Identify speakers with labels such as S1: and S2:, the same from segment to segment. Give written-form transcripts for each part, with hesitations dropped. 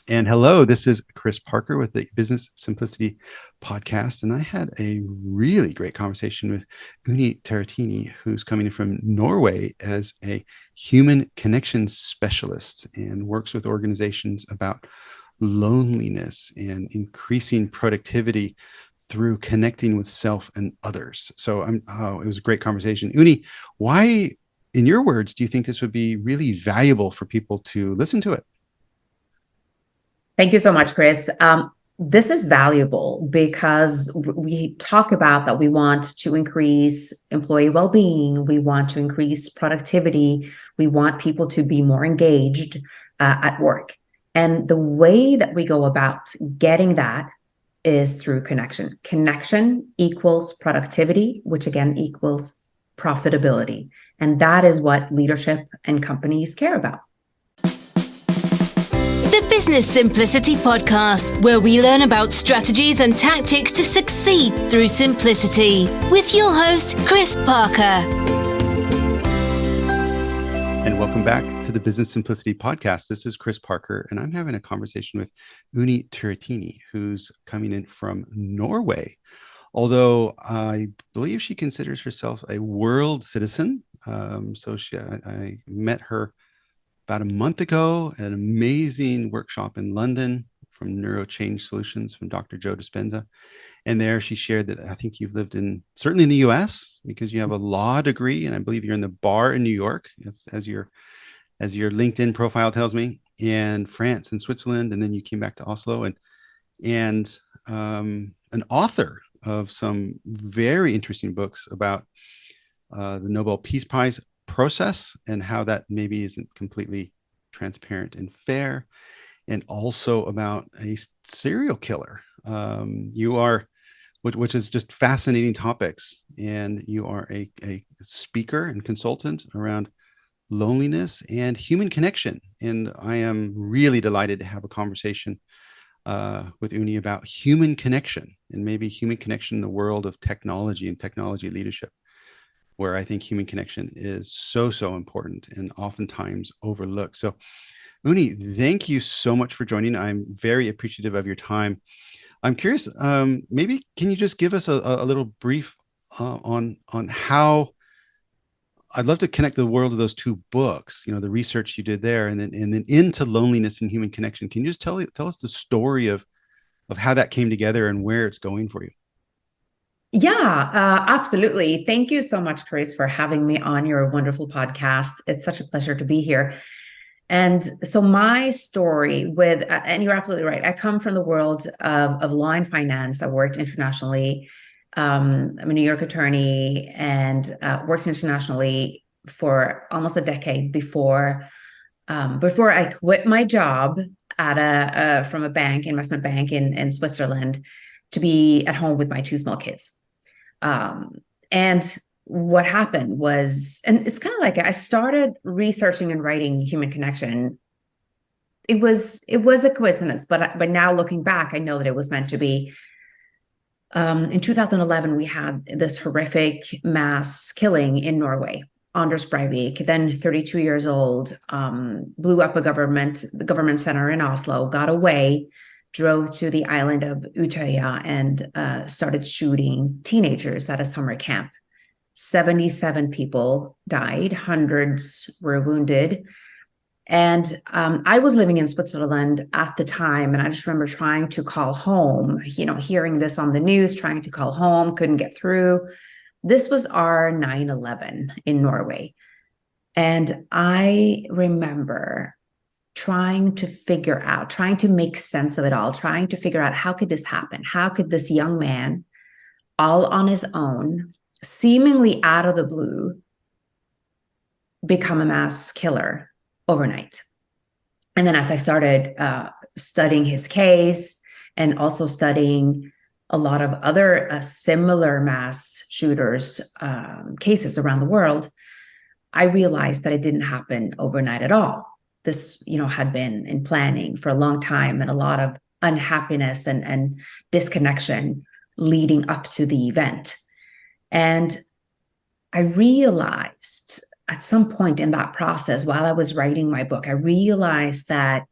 S1: And hello, this is Chris Parker with the Business Simplicity podcast. And I had a really great conversation with Unni Turrettini, who's coming in from Norway as a human connection specialist and works with organizations about loneliness and increasing productivity through connecting with self and others. It was a great conversation. Unni, why, in your words, do you think this would be really valuable for people to listen to it?
S2: Thank you so much, Chris. This is valuable because we talk about that we want to increase employee well-being, we want to increase productivity, we want people to be more engaged at work. And the way that we go about getting that is through connection. Connection equals productivity, which again equals profitability. And that is what leadership and companies care about.
S3: The Business Simplicity Podcast, where we learn about strategies and tactics to succeed through simplicity, with your host, Chris Parker.
S1: And welcome back to the Business Simplicity Podcast. This is Chris Parker, and I'm having a conversation with Unni Turrettini, who's coming in from Norway. Although I believe she considers herself a world citizen. I met her about a month ago at an amazing workshop in London from Neurochange Solutions from Dr. Joe Dispenza. And there she shared that I think you've lived certainly in the US because you have a law degree. And I believe you're in the bar in New York, as your LinkedIn profile tells me, and France and Switzerland. And then you came back to Oslo and an author of some very interesting books about the Nobel Peace Prize process and how that maybe isn't completely transparent and fair, and also about a serial killer. Which is just fascinating topics. And you are a speaker and consultant around loneliness and human connection. And I am really delighted to have a conversation with Unni about human connection and maybe human connection in the world of technology and technology leadership, where I think human connection is so important and oftentimes overlooked. So, Unni, thank you so much for joining. I'm very appreciative of your time. I'm curious, maybe can you just give us a little brief on how I'd love to connect the world of those two books, the research you did there, and then into loneliness and human connection. Can you just tell us the story of how that came together and where it's going for you?
S2: Yeah, absolutely. Thank you so much, Chris, for having me on your wonderful podcast. It's such a pleasure to be here. And so my story and you're absolutely right. I come from the world of law and finance. I worked internationally. I'm a New York attorney and worked internationally for almost a decade before I quit my job from a investment bank in Switzerland, to be at home with my two small kids. And what happened was, and it's kind of like I started researching and writing human connection. It was a coincidence, but now looking back, I know that it was meant to be. In 2011, we had this horrific mass killing in Norway. Anders Breivik, then 32 years old, blew up the government center in Oslo, got away, drove to the island of Utøya, and started shooting teenagers at a summer camp. 77 people died, hundreds were wounded. And I was living in Switzerland at the time, and I just remember trying to call home, hearing this on the news, trying to call home, couldn't get through. This was our 9/11 in Norway. And I remember trying to make sense of it all, trying to figure out, how could this happen? How could this young man, all on his own, seemingly out of the blue, become a mass killer overnight? And then as I started studying his case and also studying a lot of other similar mass shooters cases around the world, I realized that it didn't happen overnight at all. This, had been in planning for a long time, and a lot of unhappiness and disconnection leading up to the event. And I realized at some point in that process, while I was writing my book, I realized that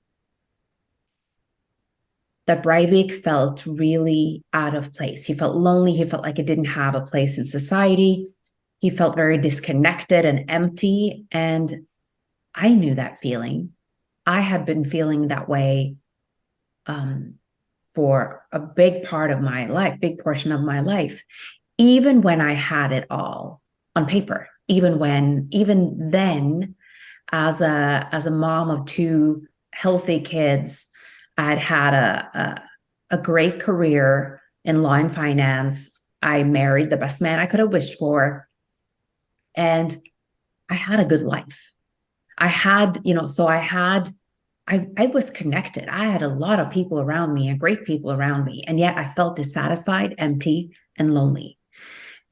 S2: that Breivik felt really out of place. He felt lonely. He felt like he didn't have a place in society. He felt very disconnected and empty. And I knew that feeling. I had been feeling that way for a big part of my life, big portion of my life, even when I had it all on paper, even then, as a mom of two healthy kids, I'd had a great career in law and finance. I married the best man I could have wished for. And I had a good life. I was connected. I had a lot of people around me and great people around me. And yet I felt dissatisfied, empty, and lonely.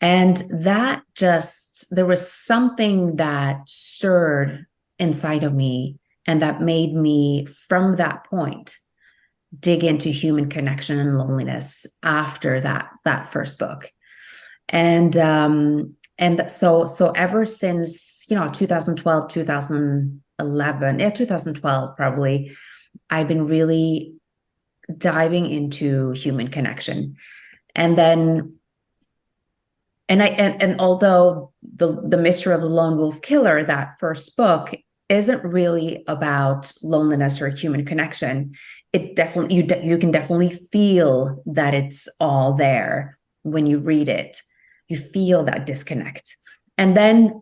S2: And there was something that stirred inside of me and that made me, from that point, dig into human connection and loneliness after that first book. And so ever since 2012, 2012 probably, I've been really diving into human connection. And although the Mystery of the Lone Wolf Killer, that first book, isn't really about loneliness or human connection, it definitely you can definitely feel that it's all there when you read it. You feel that disconnect. And then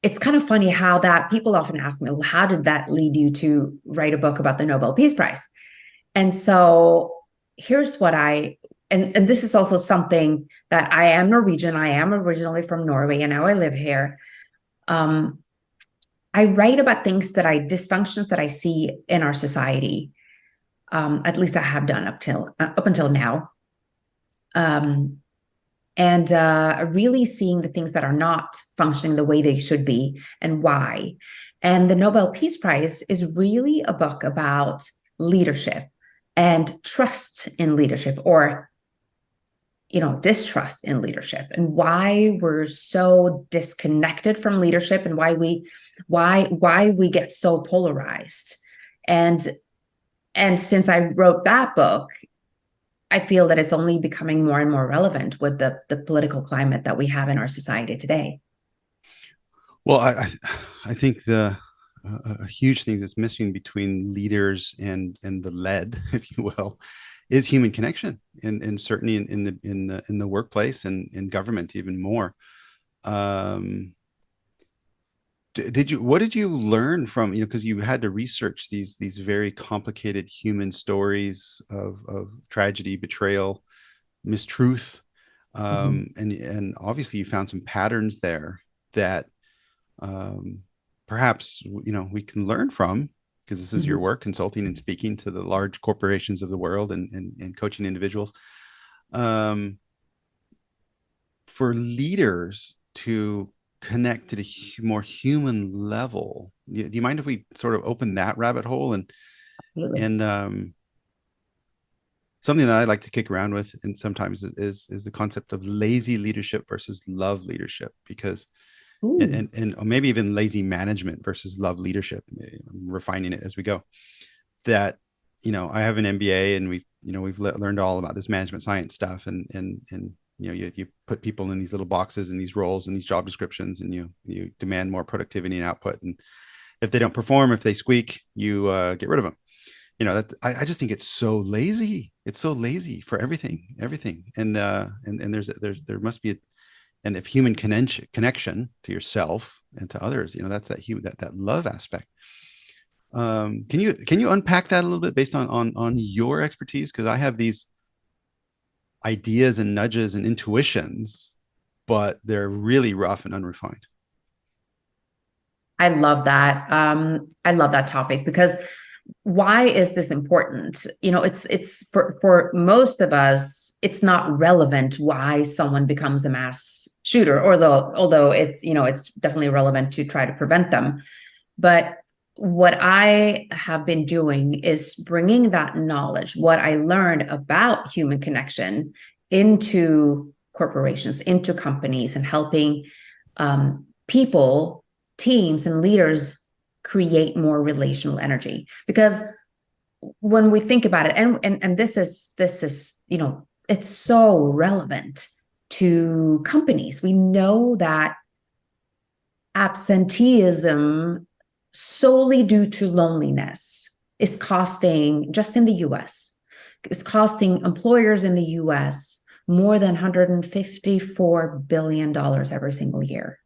S2: it's kind of funny how that people often ask me, well, how did that lead you to write a book about the Nobel Peace Prize? And so here's what and this is also something that I am Norwegian. I am originally from Norway, and now I live here. I write about dysfunctions that I see in our society. At least I have done up until now. And really seeing the things that are not functioning the way they should be and why. And the Nobel Peace Prize is really a book about leadership and trust in leadership, or distrust in leadership, and why we're so disconnected from leadership, and why we get so polarized. And since I wrote that book, I feel that it's only becoming more and more relevant with the political climate that we have in our society today.
S1: Well, I think a huge thing that's missing between leaders and the led, if you will, is human connection, and certainly in the workplace and in government even more. What did you learn from, because you had to research these very complicated human stories of tragedy, betrayal, mistruth, and obviously you found some patterns there that perhaps we can learn from, because this is your work, consulting and speaking to the large corporations of the world and coaching individuals. For leaders to connect to the more human level, do you mind if we sort of open that rabbit hole?
S2: Absolutely.
S1: And something that I like to kick around with, and sometimes is the concept of lazy leadership versus love leadership, because and maybe even lazy management versus love leadership. I'm refining it as we go. That I have an MBA, and we've learned all about this management science stuff, and you put people in these little boxes and these roles and these job descriptions, and you demand more productivity and output, and if they don't perform, if they squeak, you get rid of them. I just think it's so lazy. It's so lazy for everything. And there must be and if human connection to yourself and to others, that's that love aspect. Can you unpack that a little bit based on your expertise? Because I have these ideas and nudges and intuitions, but they're really rough and unrefined.
S2: I love that. I love that topic, because why is this important? It's for most of us, it's not relevant why someone becomes a mass shooter, although it's definitely relevant to try to prevent them. But what I have been doing is bringing that knowledge, what I learned about human connection, into corporations, into companies, and helping people, teams, and leaders create more relational energy. Because when we think about it, and this is, it's so relevant to companies. We know that absenteeism solely due to loneliness is costing, just in the US, is costing employers in the US more than $154 billion every single year.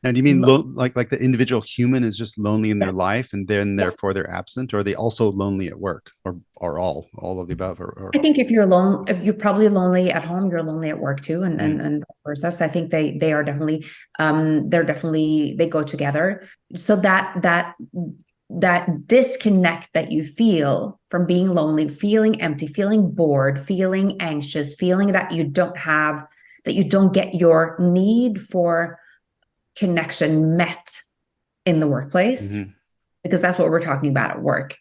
S1: Now, do you mean like the individual human is just lonely in their life and then therefore they're absent, or are they also lonely at work, or all of the above? Or
S2: I think if you're alone, if you're probably lonely at home, you're lonely at work too, and vice versa. So I think they are definitely they go together. So that disconnect that you feel from being lonely, feeling empty, feeling bored, feeling anxious, feeling that you don't get your need for connection met in the workplace, because that's what we're talking about at work.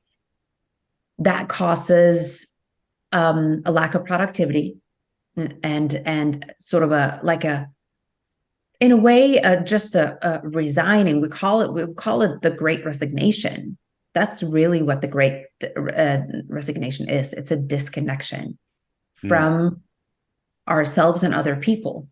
S2: That causes a lack of productivity and sort of in a way, just a resigning. We call it the Great Resignation. That's really what the Great Resignation is. It's a disconnection from ourselves and other people.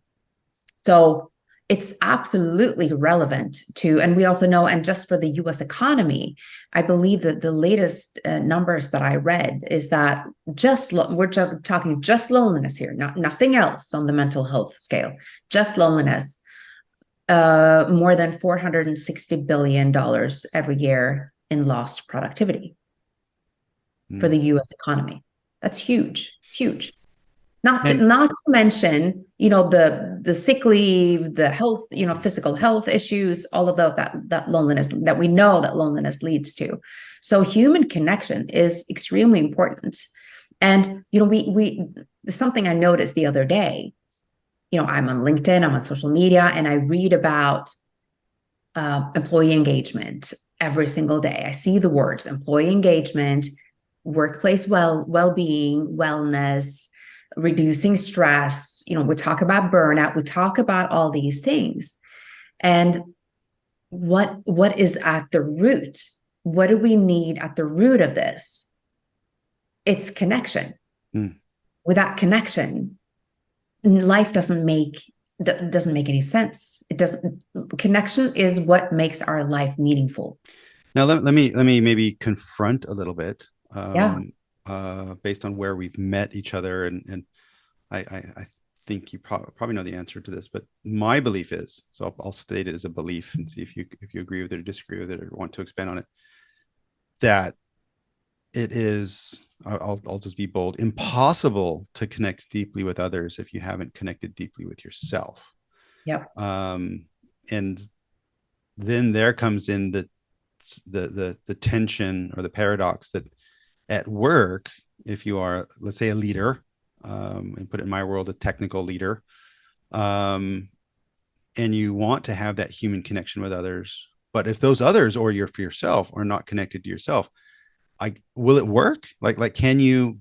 S2: So it's absolutely relevant to, and we also know, and just for the US economy, I believe that the latest numbers that I read is that we're talking just loneliness here, nothing else on the mental health scale, just loneliness, more than $460 billion every year in lost productivity for the US economy. That's huge. It's huge. Not to mention, the sick leave, the health, physical health issues, all of that loneliness that we know that loneliness leads to. So human connection is extremely important. And, something I noticed the other day, I'm on LinkedIn, I'm on social media, and I read about employee engagement every single day. I see the words employee engagement, workplace well-being, wellness, reducing stress. We talk about burnout, we talk about all these things. And what is at the root? What do we need at the root of this? It's connection. Without connection, life doesn't make any sense. Connection is what makes our life meaningful.
S1: Now let me maybe confront a little bit. Based on where we've met each other, and I think you probably know the answer to this, but my belief is, so I'll state it as a belief and see if you agree with it or disagree with it or want to expand on it, that it is, I'll just be bold, impossible to connect deeply with others if you haven't connected deeply with yourself. And then there comes in the tension or the paradox that at work, if you are, let's say, a leader, and put it in my world, a technical leader, and you want to have that human connection with others, but if those others or for yourself are not connected to yourself, will it work? Like, can you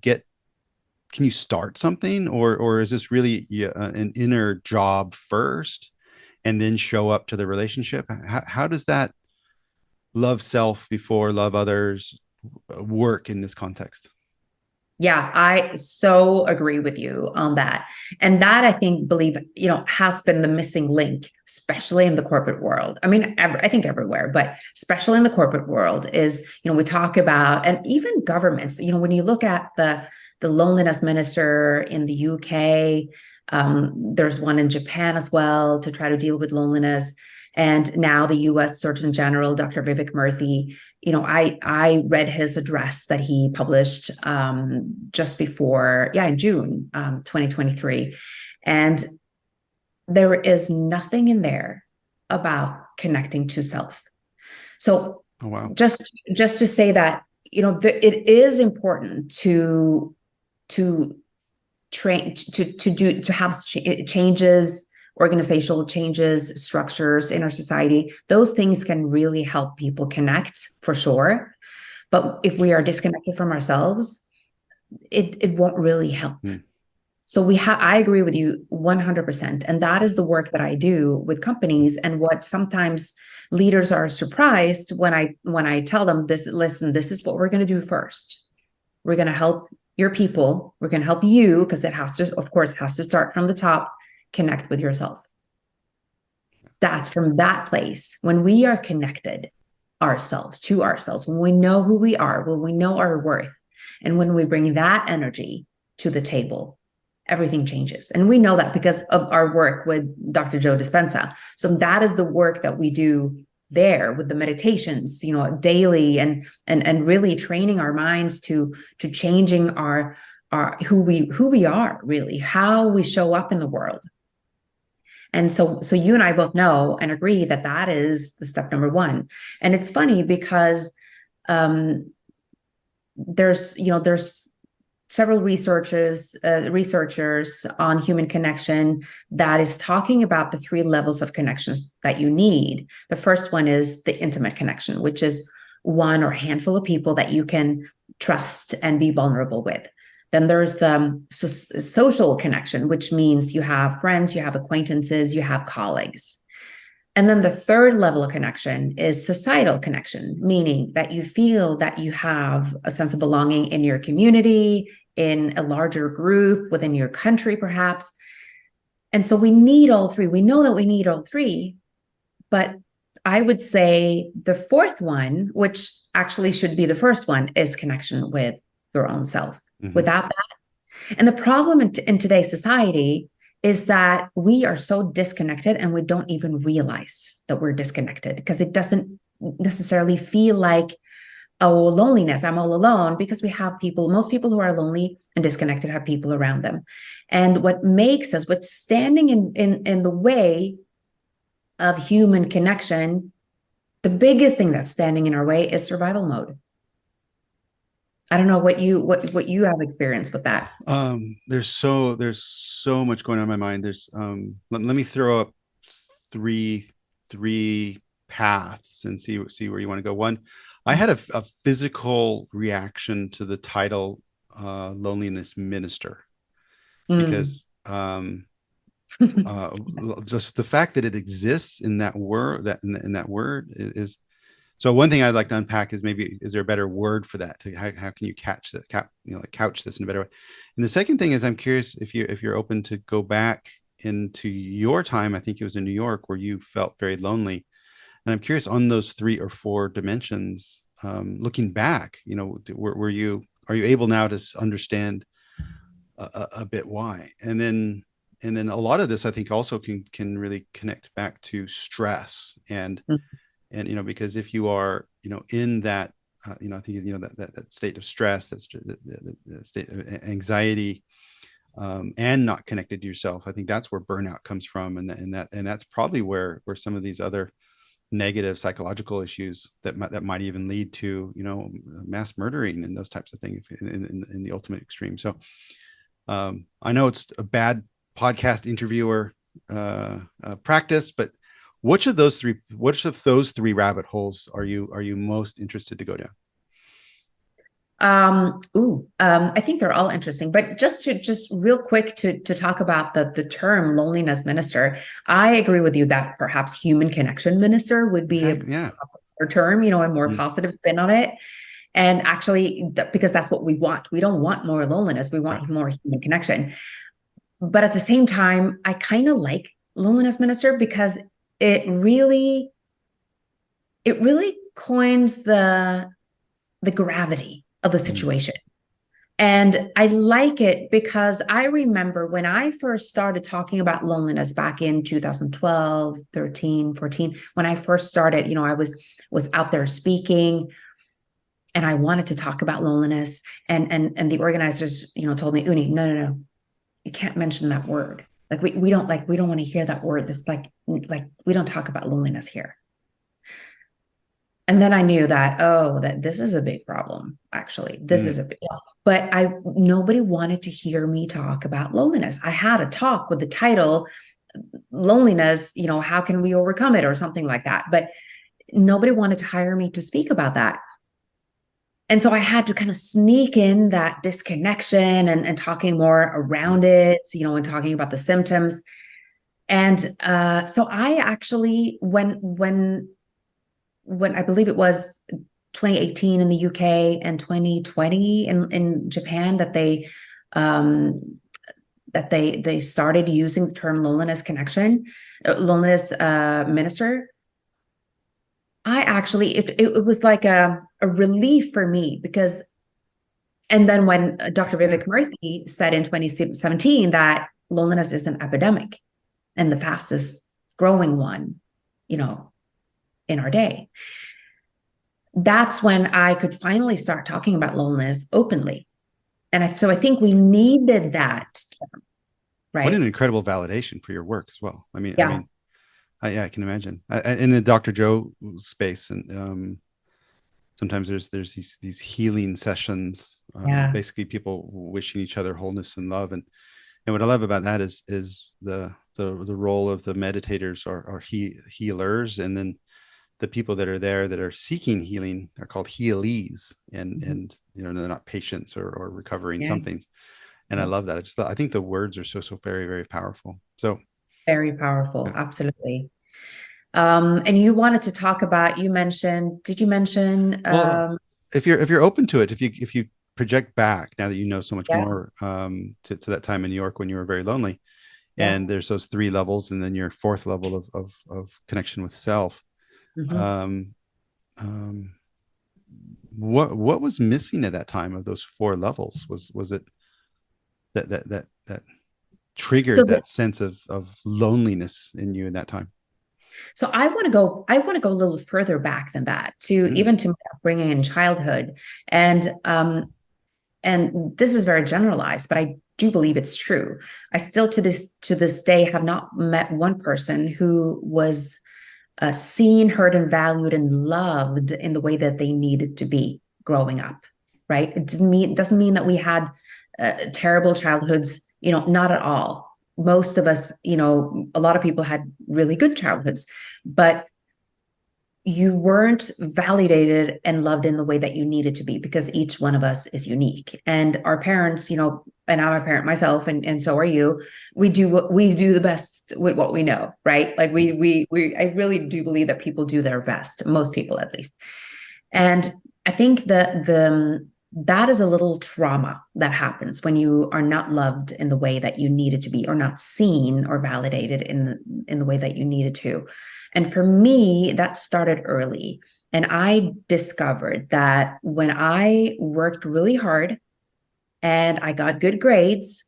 S1: start something, or is this really an inner job first, and then show up to the relationship? How does that love self before love others work in this context?
S2: Yeah, I so agree with you on that. And that, I believe, has been the missing link, especially in the corporate world. I mean, I think everywhere, but especially in the corporate world is, we talk about, and even governments, when you look at the loneliness minister in the UK, there's one in Japan as well to try to deal with loneliness. And now the US Surgeon General, Dr. Vivek Murthy, I read his address that he published just before, in June 2023. And there is nothing in there about connecting to self. So just to say that, it is important to train, to have changes, organizational changes, structures in our society. Those things can really help people connect, for sure. But if we are disconnected from ourselves, it won't really help. So I agree with you 100%. And that is the work that I do with companies. And what sometimes leaders are surprised when I tell them this, listen, this is what we're going to do first. We're going to help your people. We're going to help you, because it has to, of course, has to start from the top, connect with yourself. That's from that place. When we are connected to ourselves, when we know who we are, when we know our worth, and when we bring that energy to the table, everything changes. And we know that because of our work with Dr. Joe Dispenza. So that is the work that we do there with the meditations, daily, and really training our minds to changing our who we are, really, how we show up in the world. And so you and I both know and agree that that is the step number one. And it's funny because there's several researchers on human connection that is talking about the 3 levels of connections that you need. The first one is the intimate connection, which is one or a handful of people that you can trust and be vulnerable with. Then there's the social connection, which means you have friends, you have acquaintances, you have colleagues. And then the third level of connection is societal connection, meaning that you feel that you have a sense of belonging in your community, in a larger group, within your country, perhaps. And so we need all 3. We know that we need all 3, but I would say the fourth one, which actually should be the first one, is connection with your own self. Mm-hmm. Without that. And the problem in today's society is that we are so disconnected, and we don't even realize that we're disconnected, because it doesn't necessarily feel like, oh, loneliness, I'm all alone, because we have most people who are lonely and disconnected have people around them. And what's standing in the way of human connection, the biggest thing that's standing in our way is survival mode. I don't know what you have experienced with that.
S1: There's so much going on in my mind. There's let me throw up three paths and see where you want to go. One, I had a physical reaction to the title loneliness minister, because just the fact that it exists in that word, in that word is. So one thing I'd like to unpack is, maybe, is there a better word for that? How can you couch this in a better way? And the second thing is, I'm curious if you're open to go back into your time. I think it was in New York, where you felt very lonely. And I'm curious, on those 3 or 4 dimensions, looking back, are you able now to understand a bit why? And then a lot of this, I think, also can really connect back to stress and. Mm-hmm. And, because if you are, in that, I think, that state of stress, that's the state of anxiety, and not connected to yourself, I think that's where burnout comes from. And that's probably where some of these other negative psychological issues that might even lead to, mass murdering and those types of things in the ultimate extreme. So I know it's a bad podcast interviewer practice, but which of those 3 rabbit holes are you most interested to go down?
S2: I think they're all interesting, but just real quick to talk about the term loneliness minister, I agree with you that perhaps human connection minister would be a term, a more positive spin on it. And actually, because that's what we want. We don't want more loneliness. We want more human connection. But at the same time, I kind of like loneliness minister, because it really coins the gravity of the situation. And I like it because I remember when I first started talking about loneliness back in 2012, 13, 14, when I first started, I was out there speaking, and I wanted to talk about loneliness, and the organizers, told me, Unni, no, you can't mention that word. Like we don't want to hear that word. This like we don't talk about loneliness here. And then I knew that, that this is a big problem. Actually, this is a big problem. But nobody wanted to hear me talk about loneliness. I had a talk with the title loneliness, how can we overcome it, or something like that. But nobody wanted to hire me to speak about that. And so I had to kind of sneak in that disconnection and talking more around it, and talking about the symptoms. And so I actually, when I believe it was 2018 in the UK and 2020 in Japan that they started using the term loneliness minister. I actually, it was like a relief for me because, and then when Dr. Vivek Murthy said in 2017 that loneliness is an epidemic and the fastest growing one, in our day, that's when I could finally start talking about loneliness openly. And so I think we needed that term, right?
S1: What an incredible validation for your work as well.
S2: Yeah.
S1: I can imagine. In the Dr. Joe space, and sometimes there's these healing sessions, basically people wishing each other wholeness and love, and what I love about that is the role of the meditators or healers, and then the people that are there that are seeking healing are called healees, and they're not patients or recovering somethings. And I love that. I think the words are so very, very powerful. So
S2: very powerful. Absolutely. And you wanted to talk about, did you mention,
S1: well, if you're open to it, if you project back now that you know so much more, to that time in New York when you were very lonely, and there's those 3 levels, and then your 4th level of connection with self. What was missing at that time of those 4 levels? Was it that triggered that sense of loneliness in you in that time?
S2: So I want to go a little further back than that, to even to my upbringing in childhood. And this is very generalized, but I do believe it's true. I still to this day have not met one person who was seen, heard, and valued and loved in the way that they needed to be growing up. Right? It doesn't mean that we had terrible childhoods. Not at all. Most of us, a lot of people had really good childhoods, but you weren't validated and loved in the way that you needed to be, because each one of us is unique. And our parents, and I'm a parent myself, and so are you. We do the best with what we know, right? Like I really do believe that people do their best, most people at least. And I think that that is a little trauma that happens when you are not loved in the way that you needed to be, or not seen or validated in the way that you needed to. And for me, that started early. And I discovered that when I worked really hard and I got good grades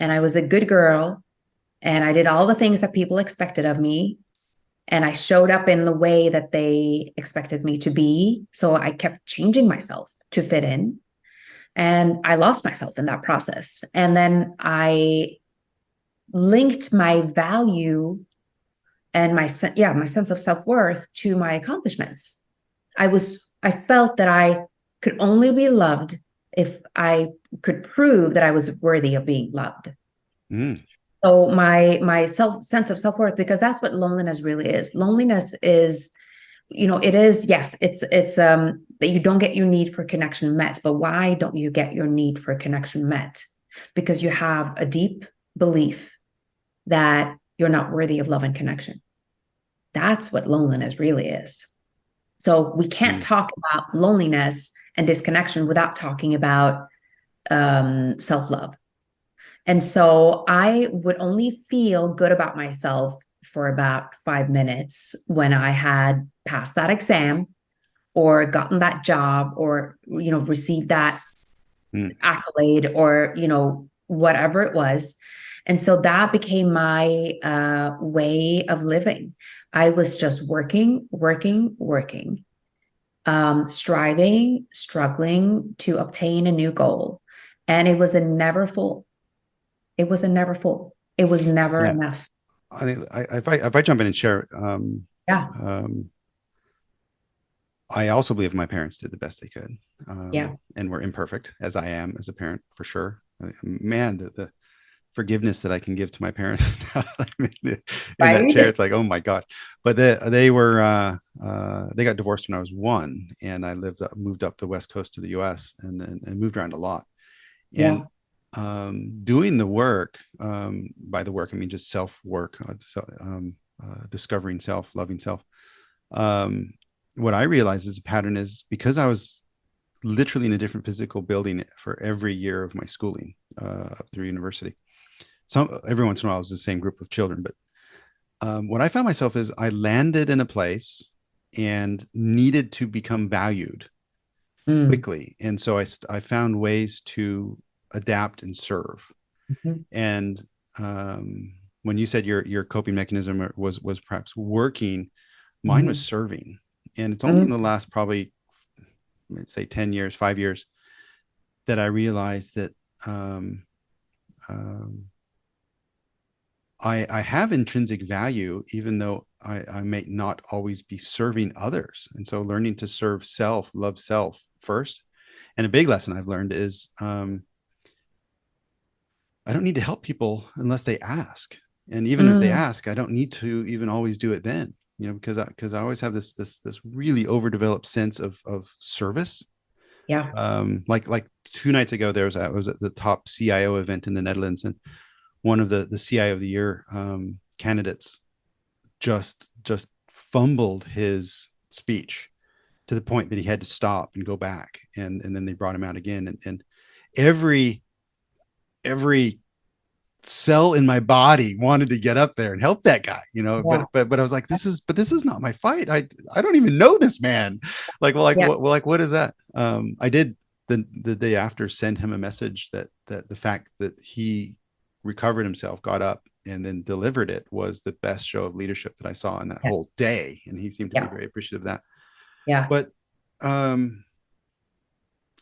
S2: and I was a good girl and I did all the things that people expected of me, and I showed up in the way that they expected me to be, so I kept changing myself to fit in. And I lost myself in that process. And then I linked my value and my sense of self-worth to my accomplishments. I felt that I could only be loved if I could prove that I was worthy of being loved. So my sense of self-worth, because that's what loneliness really is. Loneliness is, it is, yes, it's that you don't get your need for connection met. But why don't you get your need for connection met? Because you have a deep belief that you're not worthy of love and connection. That's what loneliness really is. So we can't talk about loneliness and disconnection without talking about self-love. And so I would only feel good about myself for about 5 minutes when I had passed that exam or gotten that job or, received that accolade or, whatever it was. And so that became my way of living. I was just working, striving, struggling to obtain a new goal. And it was a never full. It was never enough.
S1: I think if I jump in and share, I also believe my parents did the best they could, and were imperfect, as I am as a parent, for sure. Man, the forgiveness that I can give to my parents now that I'm in that chair, it's like, oh my God. But they got divorced when I was 1, and I moved up the West Coast to the US and moved around a lot. And doing the work, by the work I mean just self work, discovering self, loving self, what I realized as a pattern is because I was literally in a different physical building for every year of my schooling up through university. Every once in a while it was the same group of children, but what I found myself is I landed in a place and needed to become valued
S2: Mm.
S1: quickly, and so I found ways to adapt and serve.
S2: Mhm.
S1: And when you said your coping mechanism was perhaps working, mine was
S2: Mhm.
S1: serving, and it's only in the
S2: Mhm.
S1: last probably, let's say, 10 years, 5 years, that I realized that um, um, I have intrinsic value, even though I may not always be serving others. And so learning to serve self, love self first. And a big lesson I've learned is I don't need to help people unless they ask. And even if they
S2: Mm.
S1: ask, I don't need to even always do it then, because I always have this really overdeveloped sense of service.
S2: Yeah.
S1: Like 2 nights ago, I was at the top CIO event in the Netherlands, and one of the CIO of the year candidates just fumbled his speech to the point that he had to stop and go back, and then they brought him out again, and every cell in my body wanted to get up there and help that guy,
S2: Yeah.
S1: but I was like, this is not my fight. I don't even know this man. Like,
S2: Yeah.
S1: what is that? I did the day after send him a message that the fact that he recovered himself, got up, and then delivered it was the best show of leadership that I saw in that
S2: Yeah.
S1: whole day, and he seemed to be
S2: Yeah.
S1: very appreciative of that.
S2: Yeah.
S1: But um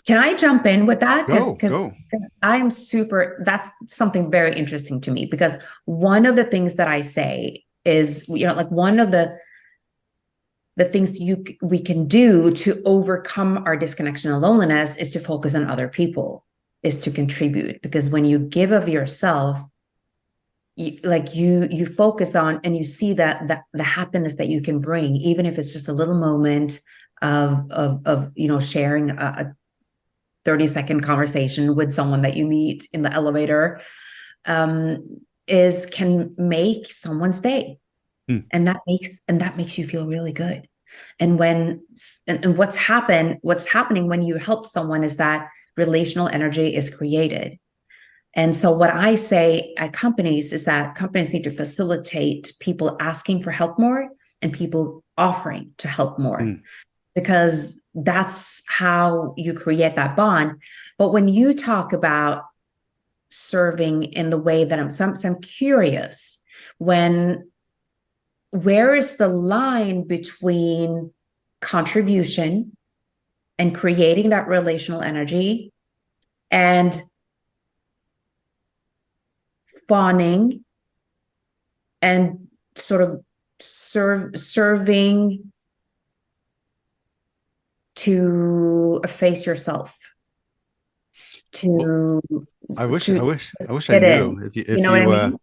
S2: Can I jump in with that? Because
S1: go.
S2: I'm super, that's something very interesting to me because one of the things that I say is, like one of the things we can do to overcome our disconnection and loneliness is to focus on other people, is to contribute. Because when you give of yourself, you focus on and you see that the happiness that you can bring, even if it's just a little moment of sharing a 30-second conversation with someone that you meet in the elevator, is can make someone's day.
S1: Hmm.
S2: And that makes you feel really good. And what's happening when you help someone is that relational energy is created. And so what I say at companies is that companies need to facilitate people asking for help more and people offering to help more,
S1: Hmm.
S2: because that's how you create that bond. But when you talk about serving in the way that I'm curious, where is the line between contribution and creating that relational energy and fawning and sort of serving to efface yourself,
S1: Well,
S2: to to
S1: I wish I
S2: fit
S1: knew.
S2: in. You know what I mean?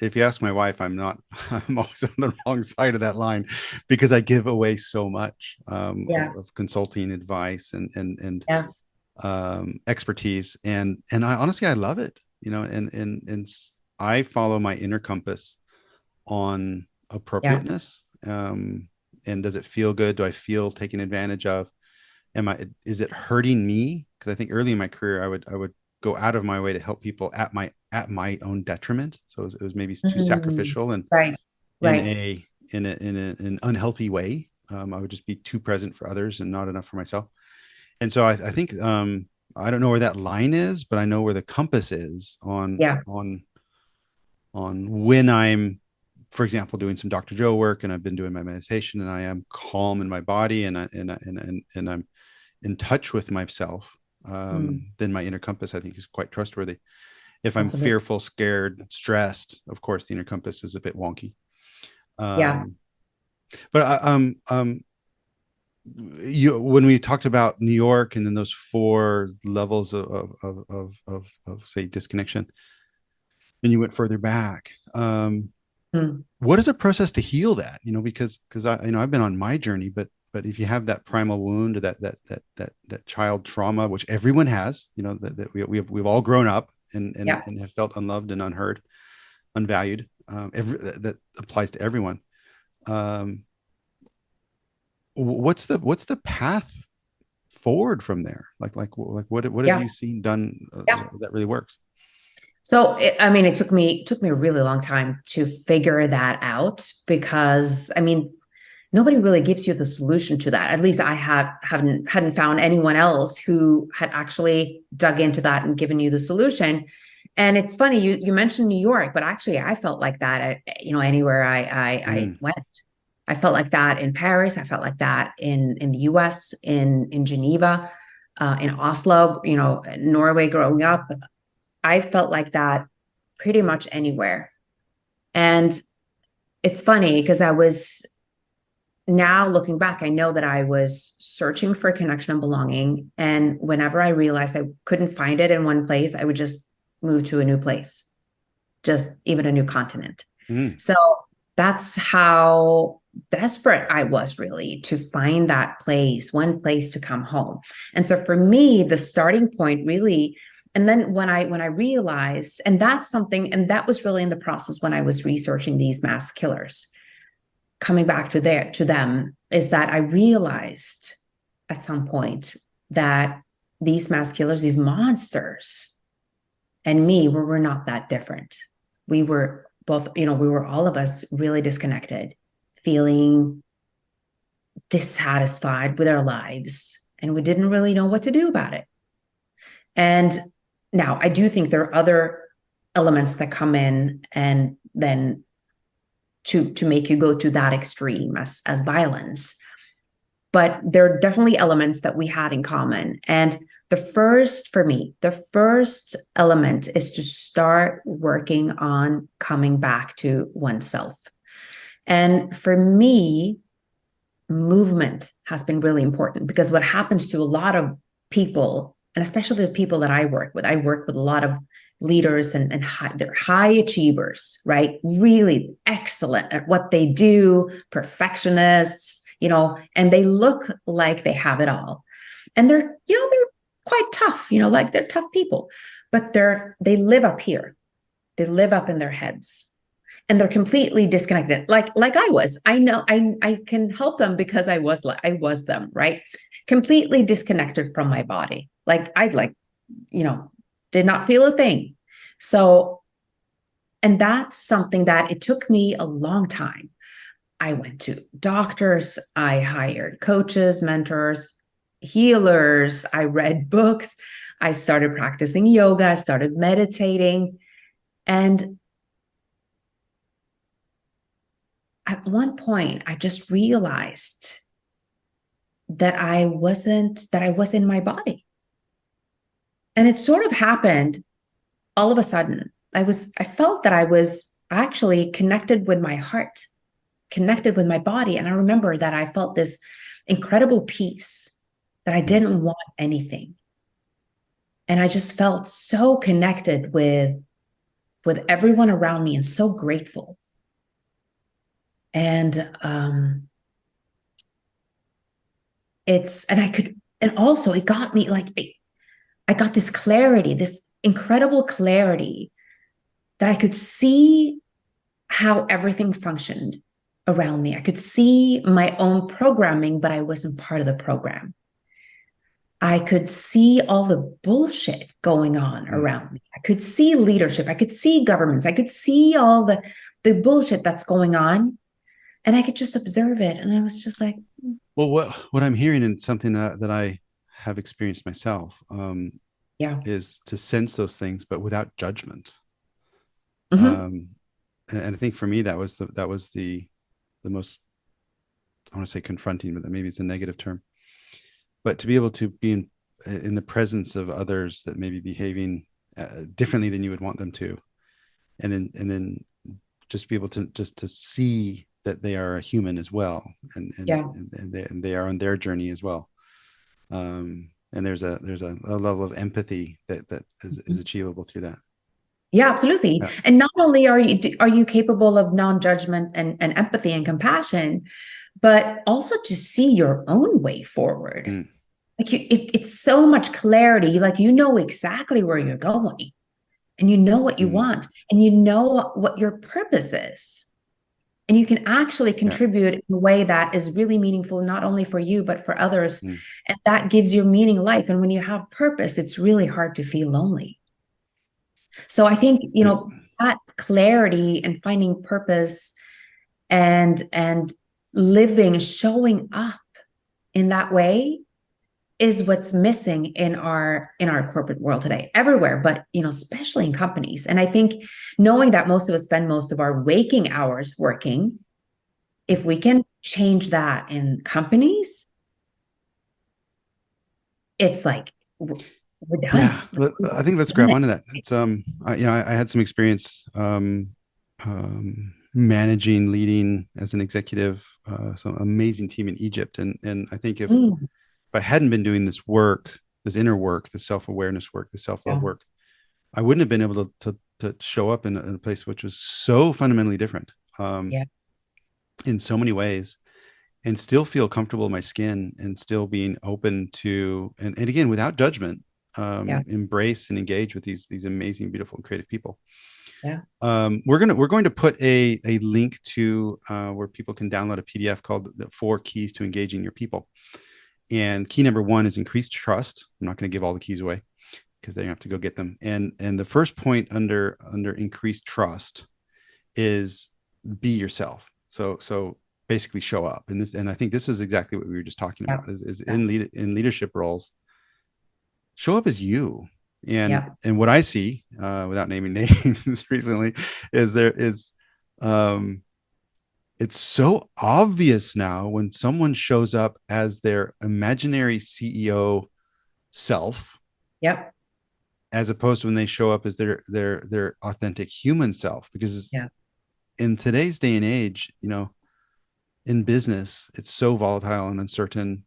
S1: If you ask my wife, I'm not. I'm always on the wrong side of that line because I give away so much
S2: Yeah.
S1: of consulting advice and
S2: Yeah.
S1: expertise, and I honestly I love it. I follow my inner compass on
S2: Yeah.
S1: appropriateness. And does it feel good? Do I feel taken advantage of? Is it hurting me? Because I think early in my career I would go out of my way to help people at my own detriment. So it was maybe too
S2: Mm.
S1: sacrificial and
S2: Right.
S1: in
S2: Right.
S1: an unhealthy way. I would just be too present for others and not enough for myself. And so I think I don't know where that line is, but I know where the compass is
S2: Yeah.
S1: on when I'm, for example, doing some Dr. Joe work, and I've been doing my meditation, and I am calm in my body, and I'm in touch with myself.
S2: Mm.
S1: Then my inner compass, I think, is quite trustworthy. If I'm
S2: Absolutely.
S1: fearful, scared, stressed, of course, the inner compass is a bit wonky.
S2: Yeah.
S1: Um, but when we talked about New York and then those 4 levels of say disconnection, and you went further back,
S2: Mm.
S1: what is a process to heal that? Because I've been on my journey, but if you have that primal wound, or that child trauma, which everyone has, that we've all grown up
S2: Yeah.
S1: and have felt unloved and unheard, unvalued. That applies to everyone. Um, what's the path forward from there? What have
S2: Yeah.
S1: you seen done
S2: Yeah.
S1: that really works?
S2: So, I mean, it took me a really long time to figure that out because, I mean, nobody really gives you the solution to that. At least I hadn't found anyone else who had actually dug into that and given you the solution. And it's funny, you mentioned New York, but actually I felt like that, anywhere I went. I felt like that in Paris. I felt like that in the US, in Geneva, in Oslo, Norway growing up. I felt like that pretty much anywhere. And it's funny because I was now looking back, I know that I was searching for connection and belonging. And whenever I realized I couldn't find it in one place, I would just move to a new place, just even a new continent. So that's how desperate I was really to find that place, one place to come home. And so for me, the starting point really, and then when I realized, and that's something, and that was really in the process when I was researching these mass killers, coming back to them, is that I realized at some point that these mass killers, these monsters, and me, we're not that different. We were both, we were all of us really disconnected, feeling dissatisfied with our lives, and we didn't really know what to do about it. And now I do think there are other elements that come in and then to make you go to that extreme as violence. But there are definitely elements that we had in common. And for me, the first element is to start working on coming back to oneself. And for me, movement has been really important because what happens to a lot of people, and especially the people that I work with a lot of leaders and they're high achievers, right? Really excellent at what they do, perfectionists, and they look like they have it all. And they're quite tough, like they're tough people, but they live up here. They live up in their heads. And they're completely disconnected, like I was. I know I can help them because I was them, right? Completely disconnected from my body. Like did not feel a thing. So, and that's something that it took me a long time. I went to doctors, I hired coaches, mentors, healers, I read books, I started practicing yoga, I started meditating. And at one point, I just realized that I was in my body. And it sort of happened all of a sudden. I felt that I was actually connected with my heart, connected with my body. And I remember that I felt this incredible peace that I didn't want anything. And I just felt so connected with everyone around me and so grateful. And it got me I got this clarity, this incredible clarity that I could see how everything functioned around me. I could see my own programming, but I wasn't part of the program. I could see all the bullshit going on around me. I could see leadership. I could see governments. I could see all the bullshit that's going on. And I could just observe it. And I was just like,
S1: well, what I'm hearing, and something that I have experienced myself, is to sense those things, but without judgment. And I think for me, that was the most, I want to say confronting, but maybe it's a negative term, but to be able to be in the presence of others that may be behaving differently than you would want them to. And then just be able to see that they are a human as well. And they are on their journey as well. And there's a level of empathy that is achievable through that.
S2: Yeah, absolutely. Yeah. And not only are you capable of non-judgment and empathy and compassion, but also to see your own way forward. Like it's so much clarity. Like you know exactly where you're going, and you know what you want, and you know what your purpose is. And you can actually contribute in a way that is really meaningful, not only for you, but for others. And that gives you meaning in life. And when you have purpose, it's really hard to feel lonely. So I think, that clarity and finding purpose and living, showing up in that way is what's missing in our corporate world today, everywhere, but especially in companies. And I think knowing that most of us spend most of our waking hours working, if we can change that in companies, it's like we're done.
S1: Yeah, I think let's grab onto that. It's I had some experience managing, leading as an executive, some amazing team in Egypt, and I think if I hadn't been doing this work, this inner work, the self-awareness work, the self-love work, I wouldn't have been able to show up in a place which was so fundamentally different in so many ways, and still feel comfortable in my skin, and still being open to, and again, without judgment, embrace and engage with these amazing, beautiful, and creative people. We're going to put a link to where people can download a PDF called the 4 Keys to Engaging Your People. And key number 1 is increased trust. I'm not going to give all the keys away because they have to go get them. And the first point under increased trust is be yourself. So basically show up. And I think this is exactly what we were just talking about is in leadership roles, show up as you. And what I see, without naming names recently, is there is it's so obvious now when someone shows up as their imaginary CEO self, as opposed to when they show up as their authentic human self. Because in today's day and age, in business, it's so volatile and uncertain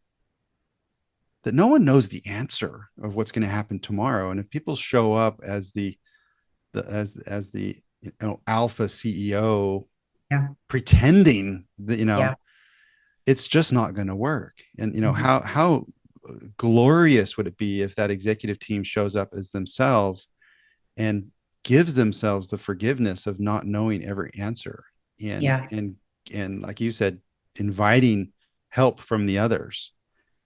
S1: that no one knows the answer of what's going to happen tomorrow. And if people show up as the alpha CEO, pretending that it's just not going to work. And how glorious would it be if that executive team shows up as themselves and gives themselves the forgiveness of not knowing every answer, and like you said, inviting help from the others,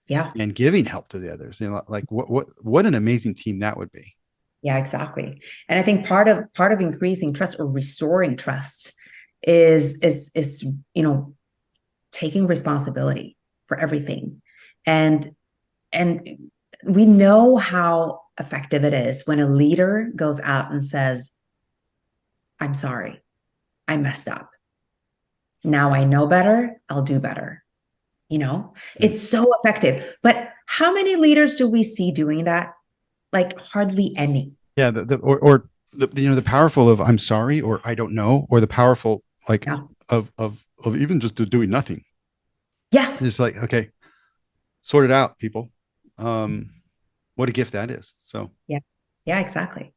S1: and giving help to the others. Like what an amazing team that would be.
S2: Yeah, exactly. And I think part of increasing trust or restoring trust is taking responsibility for everything. And we know how effective it is when a leader goes out and says, I'm sorry, I messed up. Now I know better, I'll do better. It's so effective. But how many leaders do we see doing that? Like hardly any.
S1: Yeah. The powerful of I'm sorry, or I don't know, or the powerful of even just doing nothing.
S2: Yeah.
S1: It's like, okay, sort it out, people. What a gift that is. So
S2: yeah, exactly.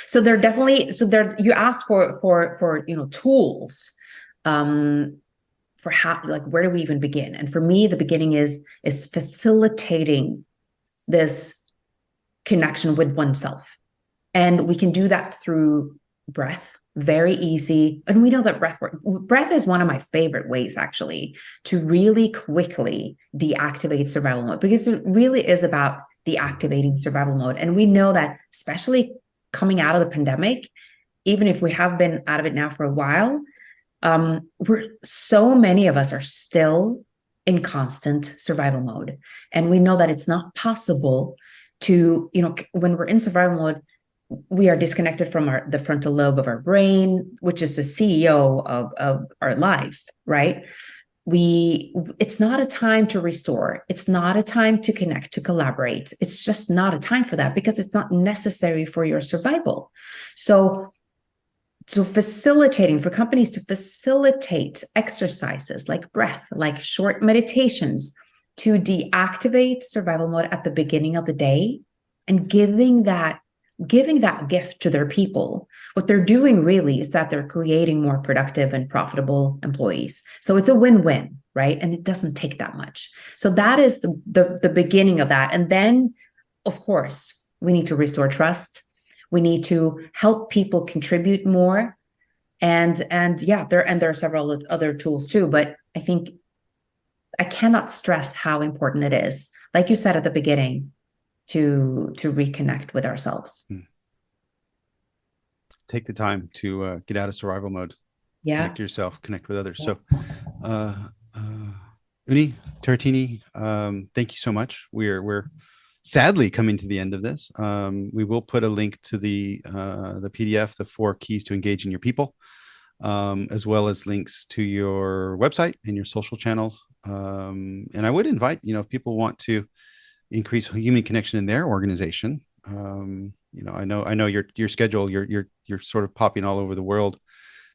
S2: So they're definitely, you asked for tools, for how, like, where do we even begin? And for me, the beginning is facilitating this connection with oneself. And we can do that through breath, very easy. And we know that breath is one of my favorite ways, actually, to really quickly deactivate survival mode, because it really is about deactivating survival mode. And we know that, especially coming out of the pandemic, even if we have been out of it now for a while, so many of us are still in constant survival mode. And we know that it's not possible to, when we're in survival mode, we are disconnected from the frontal lobe of our brain, which is the CEO of our life, right? It's not a time to restore. It's not a time to connect, to collaborate. It's just not a time for that, because it's not necessary for your survival. So facilitating, for companies to facilitate exercises like breath, like short meditations, to deactivate survival mode at the beginning of the day, and giving that gift to their people. What they're doing really is that they're creating more productive and profitable employees. So it's a win-win, right? And it doesn't take that much. So that is the beginning of that. And then, of course, we need to restore trust. We need to help people contribute more. And yeah, there are several other tools too, but I think I cannot stress how important it is, like you said at the beginning, to reconnect with ourselves.
S1: Take the time to get out of survival mode. Connect to yourself, connect with others. So Unni Turrettini, thank you so much. We're sadly coming to the end of this. We will put a link to the PDF, the 4 keys to engaging your people, as well as links to your website and your social channels. And I would invite, if people want to increase human connection in their organization, I know your schedule, you're sort of popping all over the world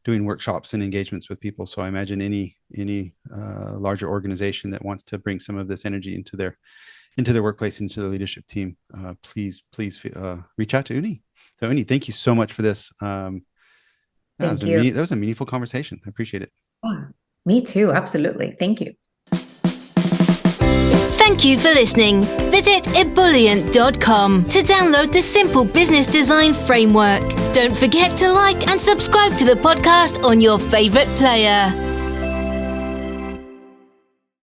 S1: doing workshops and engagements with people. So I imagine any larger organization that wants to bring some of this energy into their workplace, into the leadership team, please reach out to Unni. So Unni, thank you so much for this. That was a meaningful conversation. I appreciate it.
S2: Yeah, me too. Absolutely. Thank you.
S3: Thank you for listening. Visit ebullient.com to download the Simple Business Design Framework. Don't forget to like and subscribe to the podcast on your favorite player.